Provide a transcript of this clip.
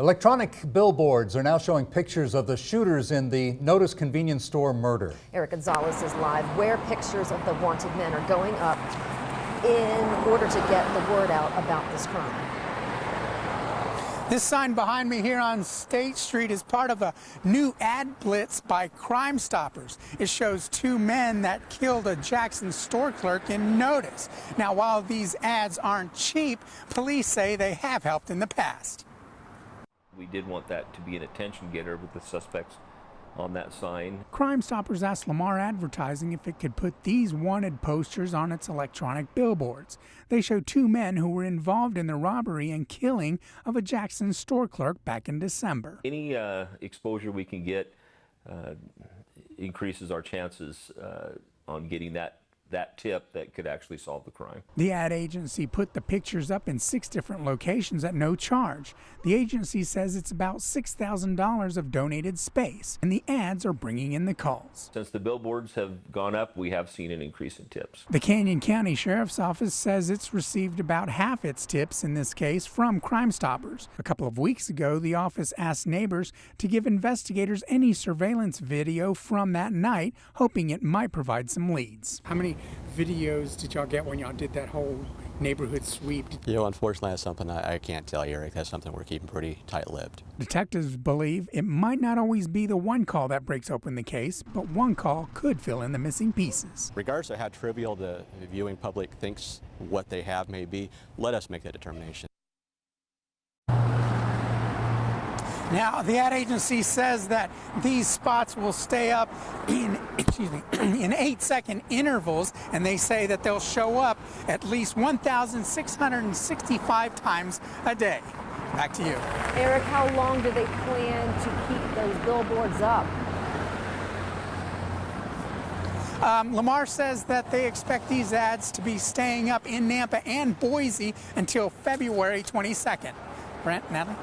Electronic billboards are now showing pictures of the shooters in the Notus convenience store murder. Eric Gonzalez is live where pictures of the wanted men are going up in order to get the word out about this crime. This sign behind me here on State Street is part of a new ad blitz by Crime Stoppers. It shows two men that killed a Jackson store clerk in Notus. Now, while these ads aren't cheap, police say they have helped in the past. We did want that to be an attention getter with the suspects on that sign. Crime Stoppers asked Lamar Advertising if it could put these wanted posters on its electronic billboards. They show two men who were involved in the robbery and killing of a Jackson store clerk back in December. Any exposure we can get increases our chances on getting that tip that could actually solve the crime. The ad agency put the pictures up in 6 different locations at no charge. The agency says it's about $6,000 of donated space, and the ads are bringing in the calls. Since the billboards have gone up, we have seen an increase in tips. The Canyon County Sheriff's Office says it's received about half its tips in this case from Crime Stoppers. A couple of weeks ago, the office asked neighbors to give investigators any surveillance video from that night, hoping it might provide some leads. How many videos did y'all get when y'all did that whole neighborhood sweep? You know, unfortunately, that's something I can't tell you, Eric. That's something we're keeping pretty tight-lipped. Detectives believe it might not always be the one call that breaks open the case, but one call could fill in the missing pieces. Regardless of how trivial the viewing public thinks what they have may be, let us make that determination. Now, the ad agency says that these spots will stay up in 8-second intervals, and they say that they'll show up at least 1,665 times a day. Back to you. Eric, how long do they plan to keep those billboards up? Lamar says that they expect these ads to be staying up in Nampa and Boise until February 22nd. Brent, Natalie?